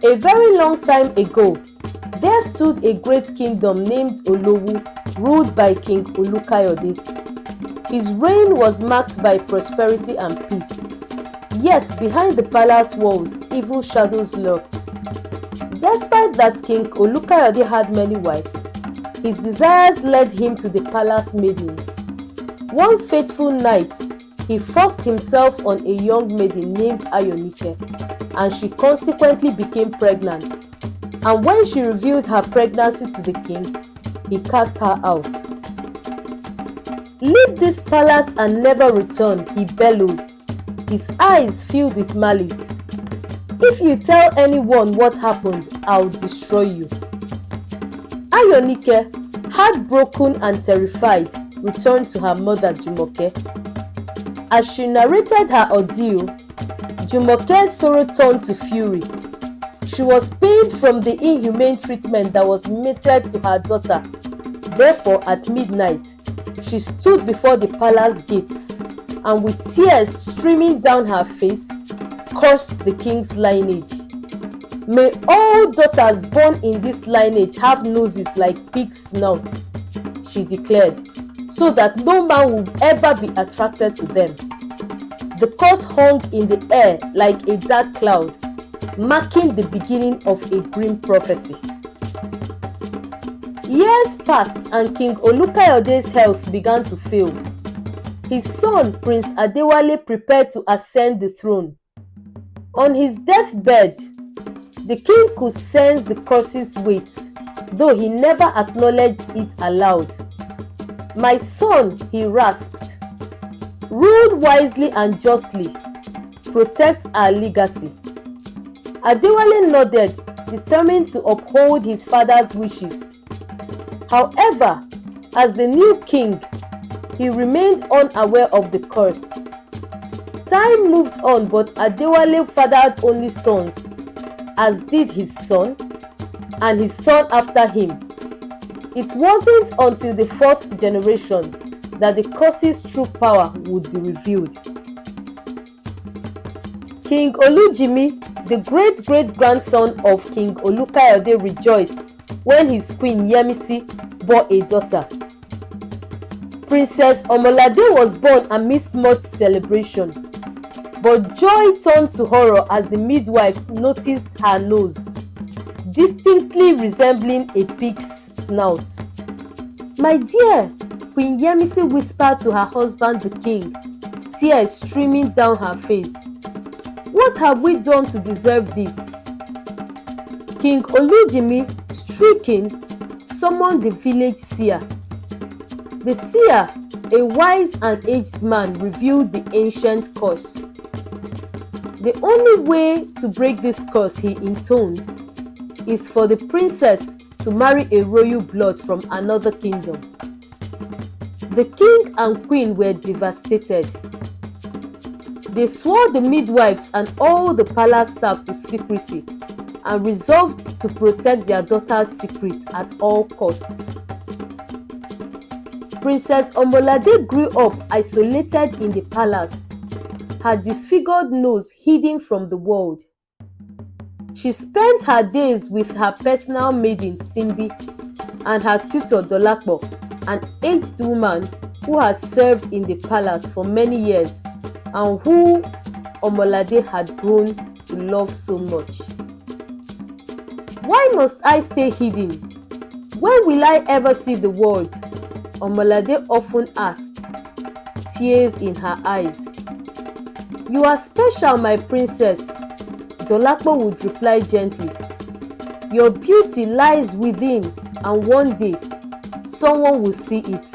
A very long time ago, there stood a great kingdom named Olowu, ruled by King Olukayode. His reign was marked by prosperity and peace. Yet behind the palace walls, evil shadows lurked. Despite that King Olukayode had many wives, his desires led him to the palace maidens. One fateful night, he forced himself on a young maiden named Ayonike, and she consequently became pregnant. And when she revealed her pregnancy to the king, he cast her out. "Leave this palace and never return," he bellowed, his eyes filled with malice. "If you tell anyone what happened, I'll destroy you." Ayonike, heartbroken and terrified, returned to her mother Jumoke. As she narrated her ordeal, Jumoke's sorrow turned to fury. She was pained from the inhumane treatment that was meted to her daughter. Therefore, at midnight, she stood before the palace gates and with tears streaming down her face, cursed the king's lineage. "May all daughters born in this lineage have noses like pig snouts," she declared, "so that no man will ever be attracted to them." The curse hung in the air like a dark cloud, marking the beginning of a grim prophecy. Years passed and King Olukayode's health began to fail. His son, Prince Adewale, prepared to ascend the throne. On his deathbed, the king could sense the curse's weight, though he never acknowledged it aloud. "My son," he rasped, "rule wisely and justly. Protect our legacy." Adewale nodded, determined to uphold his father's wishes. However, as the new king, he remained unaware of the curse. Time moved on, but Adewale fathered only sons, as did his son and his son after him. It wasn't until the fourth generation that the curse's true power would be revealed. King Olujimi, the great-great-grandson of King Olukayode, rejoiced when his queen Yemisi bore a daughter. Princess Omolade was born amidst much celebration, but joy turned to horror as the midwives noticed her nose, distinctly resembling a pig's snout. "My dear," Queen Yemisi whispered to her husband the king, tears streaming down her face, "what have we done to deserve this?" King Olujimi, stricken, summoned the village seer. The seer, a wise and aged man, revealed the ancient curse. The only way to break this curse, he intoned, is for the princess to marry a royal blood from another kingdom. The king and queen were devastated. They swore the midwives and all the palace staff to secrecy and resolved to protect their daughter's secret at all costs. Princess Omolade grew up isolated in the palace, her disfigured nose hidden from the world. She spent her days with her personal maiden Simbi and her tutor Dolapo, an aged woman who has served in the palace for many years and who Omolade had grown to love so much. "Why must I stay hidden? When will I ever see the world?" Omolade often asked, tears in her eyes. "You are special, my princess," Dolapo would reply gently. "Your beauty lies within, and one day, someone will see it."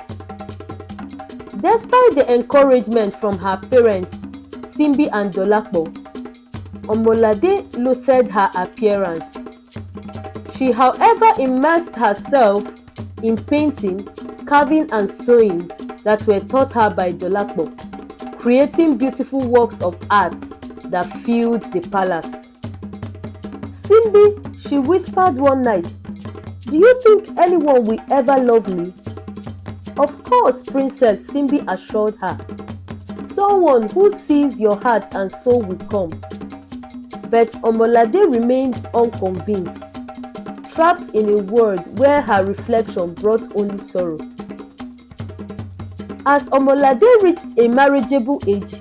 Despite the encouragement from her parents, Simbi and Dolapo, Omolade loathed her appearance. She, however, immersed herself in painting, carving and sewing that were taught her by Dolapo, creating beautiful works of art that filled the palace. "Simbi," she whispered one night, "do you think anyone will ever love me?" "Of course, Princess," Simbi assured her. "Someone who sees your heart and soul will come." But Omolade remained unconvinced, trapped in a world where her reflection brought only sorrow. As Omolade reached a marriageable age,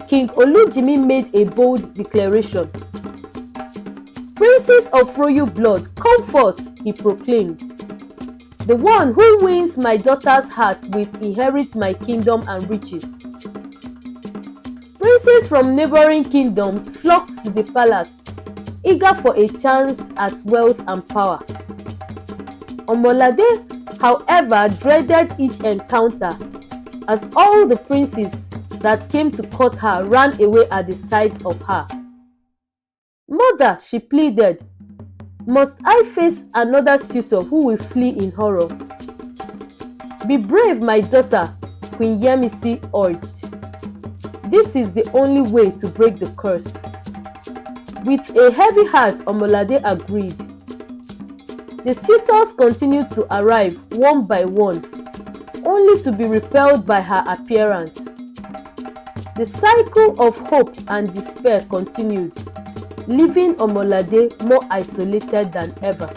King Olujimi made a bold declaration. "Princes of royal blood, come forth," he proclaimed. "The one who wins my daughter's heart will inherit my kingdom and riches." Princes from neighboring kingdoms flocked to the palace, eager for a chance at wealth and power. Omolade, however, dreaded each encounter, as all the princes that came to court her ran away at the sight of her. "Mother," she pleaded, "must I face another suitor who will flee in horror?" "Be brave, my daughter," Queen Yemisi urged. "This is the only way to break the curse." With a heavy heart, Omolade agreed. The suitors continued to arrive one by one, only to be repelled by her appearance. The cycle of hope and despair continued, leaving Omolade more isolated than ever.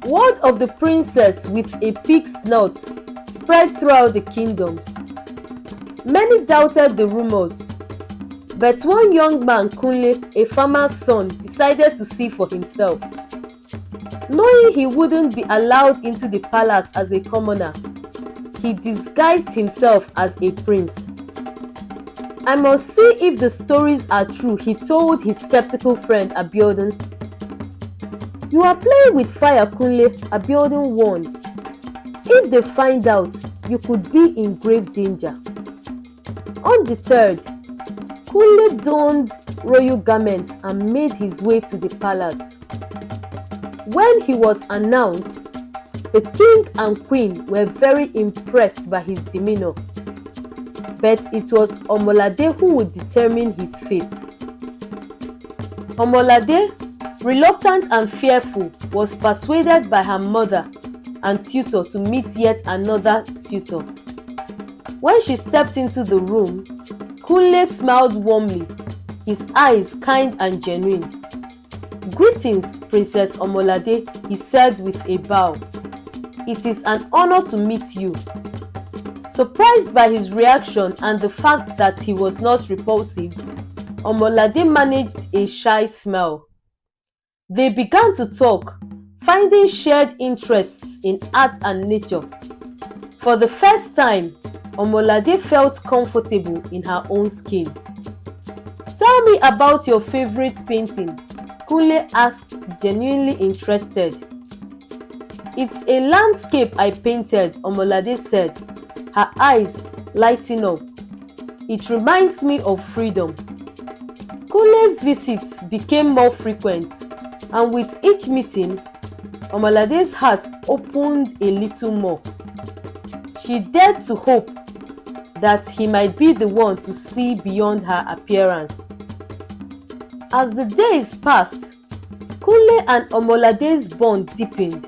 Word of the princess with a pig's snout spread throughout the kingdoms. Many doubted the rumors, but one young man, Kunle, a farmer's son, decided to see for himself. Knowing he wouldn't be allowed into the palace as a commoner, he disguised himself as a prince. "I must see if the stories are true," he told his skeptical friend Abiodun. "You are playing with fire, Kunle," Abiodun warned. "If they find out, you could be in grave danger." Undeterred, Kunle donned royal garments and made his way to the palace. When he was announced, the king and queen were very impressed by his demeanor. But it was Omolade who would determine his fate. Omolade, reluctant and fearful, was persuaded by her mother and tutor to meet yet another suitor. When she stepped into the room, Kunle smiled warmly, his eyes kind and genuine. "Greetings, Princess Omolade," he said with a bow. "It is an honor to meet you." Surprised by his reaction and the fact that he was not repulsive, Omolade managed a shy smile. They began to talk, finding shared interests in art and nature. For the first time, Omolade felt comfortable in her own skin. "Tell me about your favorite painting," Kunle asked, genuinely interested. "It's a landscape I painted," Omolade said, her eyes lighting up. "It reminds me of freedom." Kunle's visits became more frequent, and with each meeting, Omolade's heart opened a little more. She dared to hope that he might be the one to see beyond her appearance. As the days passed, Kunle and Omolade's bond deepened.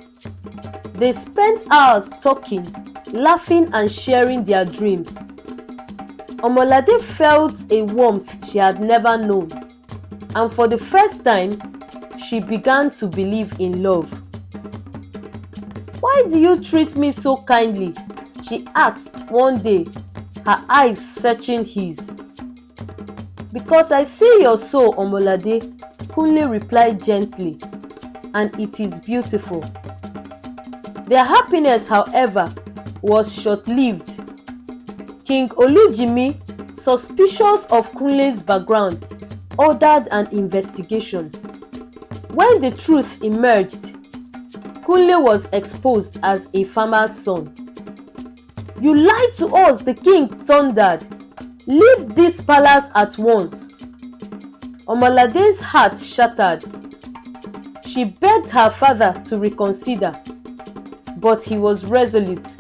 They spent hours talking, laughing and sharing their dreams. Omolade felt a warmth she had never known, and for the first time, she began to believe in love. "Why do you treat me so kindly?" she asked one day, her eyes searching his. "Because I see your soul, Omolade," Kunle replied gently, "and it is beautiful." Their happiness, however, was short-lived. King Olujimi, suspicious of Kunle's background, ordered an investigation. When the truth emerged, Kunle was exposed as a farmer's son. "You lied to us," the king thundered. "Leave this palace at once." Omolade's heart shattered. She begged her father to reconsider, but he was resolute.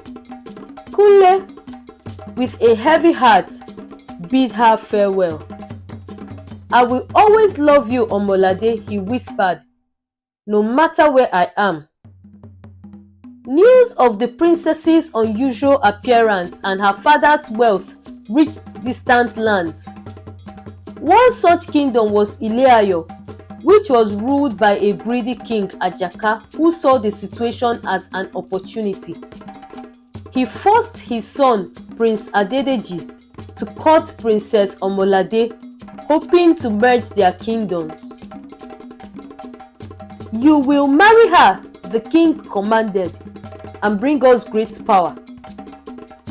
Kunle, with a heavy heart, bid her farewell. "I will always love you, Omolade," he whispered, "no matter where I am." News of the princess's unusual appearance and her father's wealth reached distant lands. One such kingdom was Ile-Ayo, which was ruled by a greedy king Ajaka who saw the situation as an opportunity. He forced his son Prince Adedeji to court Princess Omolade, hoping to merge their kingdoms. "You will marry her," the king commanded, "and bring us great power."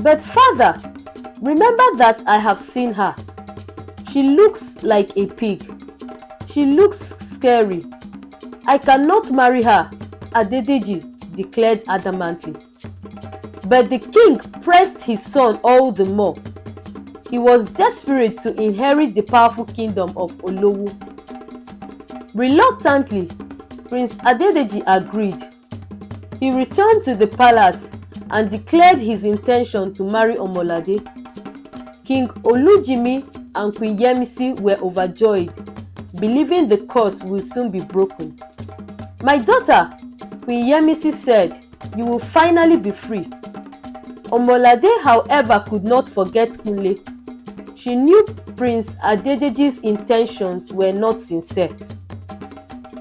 "But father, remember that I have seen her. She looks like a pig. She looks scary. I cannot marry her," Adedeji declared adamantly. But the king pressed his son all the more. He was desperate to inherit the powerful kingdom of Olowu. Reluctantly, Prince Adedeji agreed. He returned to the palace and declared his intention to marry Omolade. King Olujimi and Queen Yemisi were overjoyed, believing the curse will soon be broken. "My daughter," Queen Yemisi said, "you will finally be free." Omolade, however, could not forget Kunle. She knew Prince Adedeji's intentions were not sincere.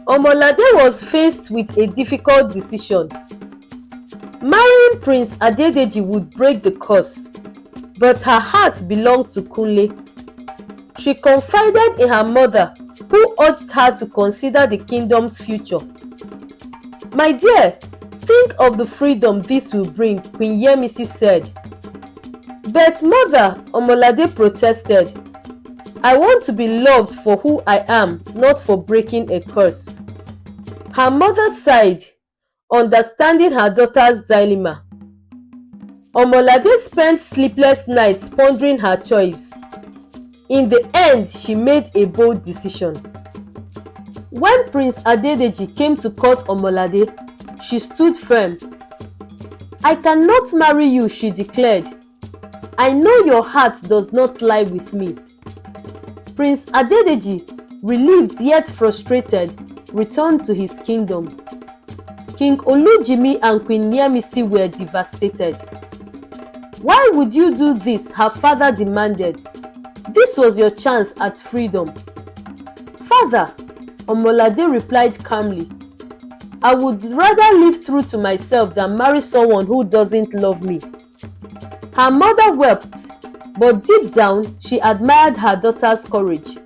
Omolade was faced with a difficult decision. Marrying Prince Adedeji would break the curse, but her heart belonged to Kunle. She confided in her mother, who urged her to consider the kingdom's future. "My dear, think of the freedom this will bring," Queen Yemisi said. "But mother," Omolade protested, "I want to be loved for who I am, not for breaking a curse." Her mother sighed, understanding her daughter's dilemma. Omolade spent sleepless nights pondering her choice. In the end, she made a bold decision. When Prince Adedeji came to court Omolade, she stood firm. "I cannot marry you," she declared. "I know your heart does not lie with me." Prince Adedeji, relieved yet frustrated, returned to his kingdom. King Olujimi and Queen Yemisi were devastated. "Why would you do this?" her father demanded. "This was your chance at freedom." "Father," Omolade replied calmly, "I would rather live true to myself than marry someone who doesn't love me." Her mother wept, but deep down, she admired her daughter's courage.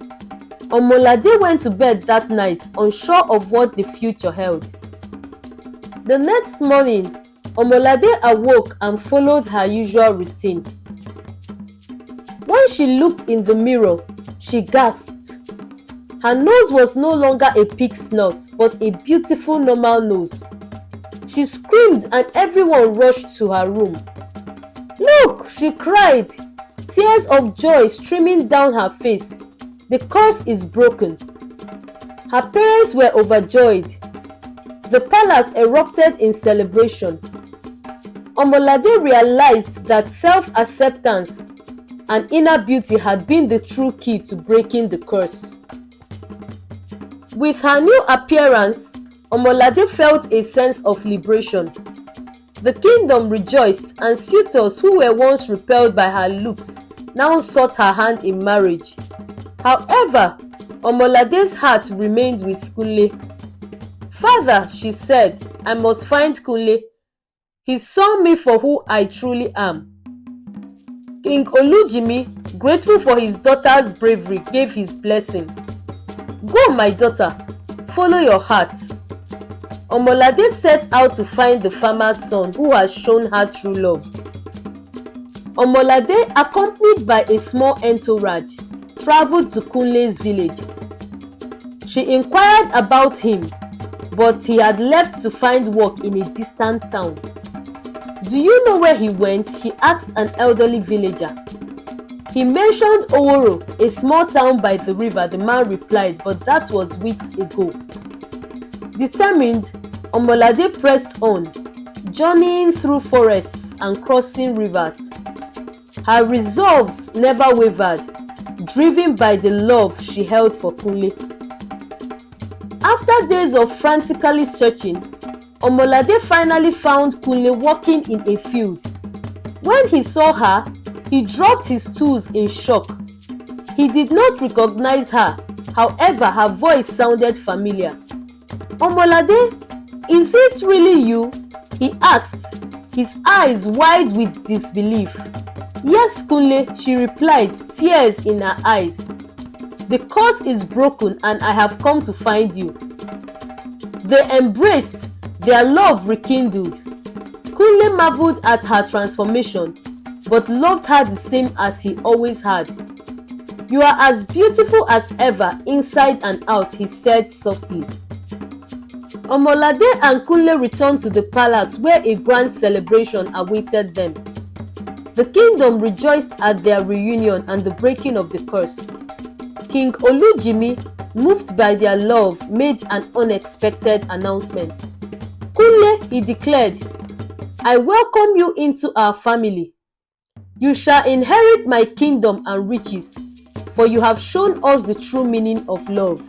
Omolade went to bed that night, unsure of what the future held. The next morning, Omolade awoke and followed her usual routine. When she looked in the mirror, she gasped. Her nose was no longer a pig snout, but a beautiful normal nose. She screamed and everyone rushed to her room. "Look!" she cried, tears of joy streaming down her face. "The curse is broken." Her parents were overjoyed. The palace erupted in celebration. Omolade realized that self-acceptance and inner beauty had been the true key to breaking the curse. With her new appearance, Omolade felt a sense of liberation. The kingdom rejoiced, and suitors who were once repelled by her looks now sought her hand in marriage. However, Omolade's heart remained with Kunle. "Father," she said, "I must find Kunle. He saw me for who I truly am." King Olujimi, grateful for his daughter's bravery, gave his blessing. "Go, my daughter, follow your heart." Omolade set out to find the farmer's son who has shown her true love. Omolade, accompanied by a small entourage, traveled to Kunle's village. She inquired about him, but he had left to find work in a distant town. "Do you know where he went?" she asked an elderly villager. "He mentioned Oworo, a small town by the river," the man replied, "but that was weeks ago." Determined, Omolade pressed on, journeying through forests and crossing rivers. Her resolve never wavered, driven by the love she held for Kunle. After days of frantically searching, Omolade finally found Kunle walking in a field. When he saw her, he dropped his tools in shock. He did not recognize her, however, her voice sounded familiar. "Omolade, is it really you?" he asked, his eyes wide with disbelief. "Yes, Kunle," she replied, tears in her eyes. "The curse is broken and I have come to find you." They embraced, their love rekindled. Kunle marveled at her transformation, but loved her the same as he always had. "You are as beautiful as ever, inside and out," he said softly. Omolade and Kunle returned to the palace where a grand celebration awaited them. The kingdom rejoiced at their reunion and the breaking of the curse. King Olujimi, moved by their love, made an unexpected announcement. "Kunle," he declared, "I welcome you into our family. You shall inherit my kingdom and riches, for you have shown us the true meaning of love."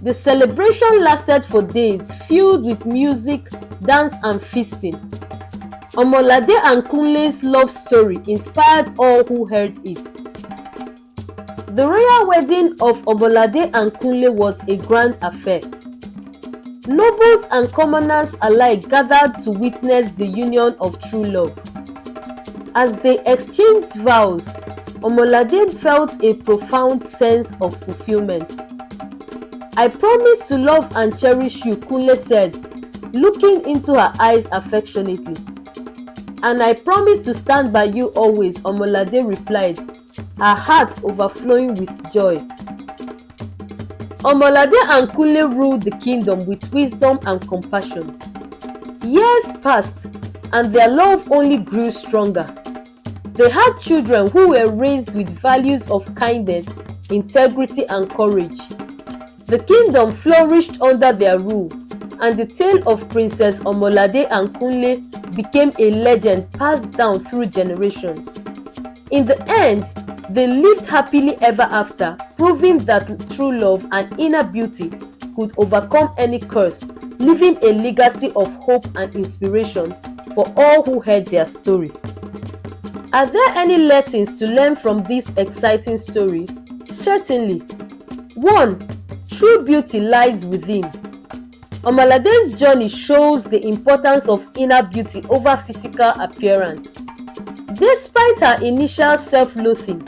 The celebration lasted for days, filled with music, dance and feasting. Omolade and Kunle's love story inspired all who heard it. The royal wedding of Omolade and Kunle was a grand affair. Nobles and commoners alike gathered to witness the union of true love. As they exchanged vows, Omolade felt a profound sense of fulfillment. "I promise to love and cherish you," Kunle said, looking into her eyes affectionately. "And I promise to stand by you always," Omolade replied, her heart overflowing with joy. Omolade and Kunle ruled the kingdom with wisdom and compassion. Years passed, and their love only grew stronger. They had children who were raised with values of kindness, integrity, and courage. The kingdom flourished under their rule, and the tale of Princess Omolade and Kunle became a legend passed down through generations. In the end, they lived happily ever after, proving that true love and inner beauty could overcome any curse, leaving a legacy of hope and inspiration for all who heard their story. Are there any lessons to learn from this exciting story? Certainly. 1. True beauty lies within. Omolade's journey shows the importance of inner beauty over physical appearance. Despite her initial self-loathing,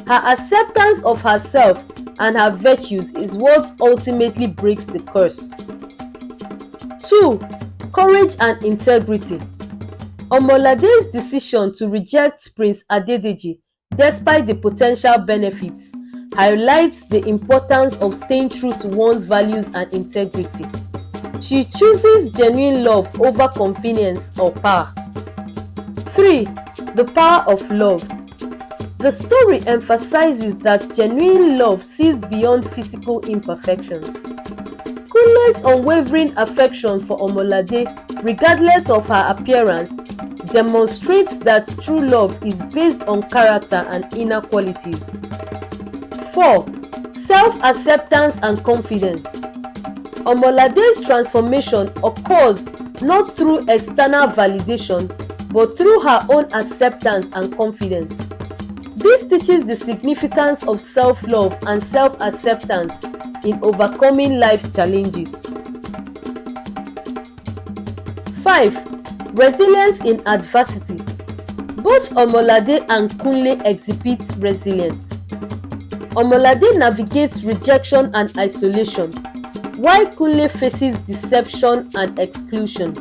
her acceptance of herself and her virtues is what ultimately breaks the curse. 2. Courage and integrity. Omolade's decision to reject Prince Adedeji, despite the potential benefits, highlights the importance of staying true to one's values and integrity. She chooses genuine love over convenience or power. 3. The power of love. The story emphasizes that genuine love sees beyond physical imperfections. Kunle's unwavering affection for Omolade, regardless of her appearance, demonstrates that true love is based on character and inner qualities. 4. Self-acceptance and confidence. Omolade's transformation occurs not through external validation, but through her own acceptance and confidence. This teaches the significance of self-love and self-acceptance in overcoming life's challenges. 5. Resilience in adversity. Both Omolade and Kunle exhibit resilience. Omolade navigates rejection and isolation, while Kunle faces deception and exclusion.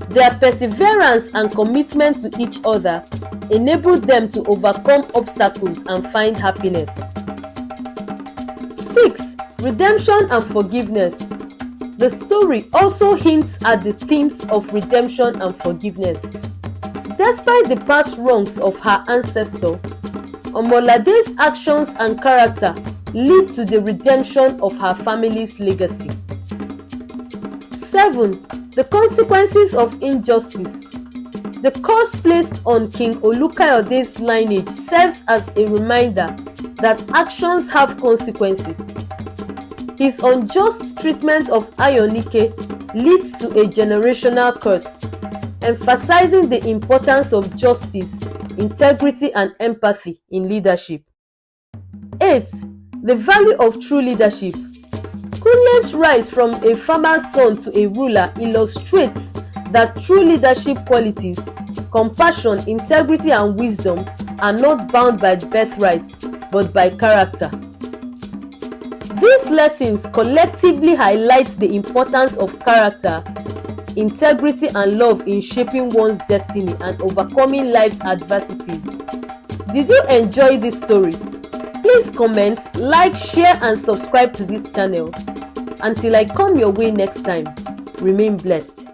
Their perseverance and commitment to each other enabled them to overcome obstacles and find happiness. 6. Redemption and forgiveness. The story also hints at the themes of redemption and forgiveness. Despite the past wrongs of her ancestor, Omolade's actions and character lead to the redemption of her family's legacy. 7. The consequences of injustice. The curse placed on King Olukayode's lineage serves as a reminder that actions have consequences. His unjust treatment of Ayonike leads to a generational curse, emphasizing the importance of justice, integrity, and empathy in leadership. 8. The value of true leadership. Kunle's rise from a farmer's son to a ruler illustrates that true leadership qualities, compassion, integrity, and wisdom are not bound by birthright but by character. These lessons collectively highlight the importance of character, integrity, and love in shaping one's destiny and overcoming life's adversities. Did you enjoy this story? Please comment, like, share, and subscribe to this channel. Until I come your way next time, remain blessed.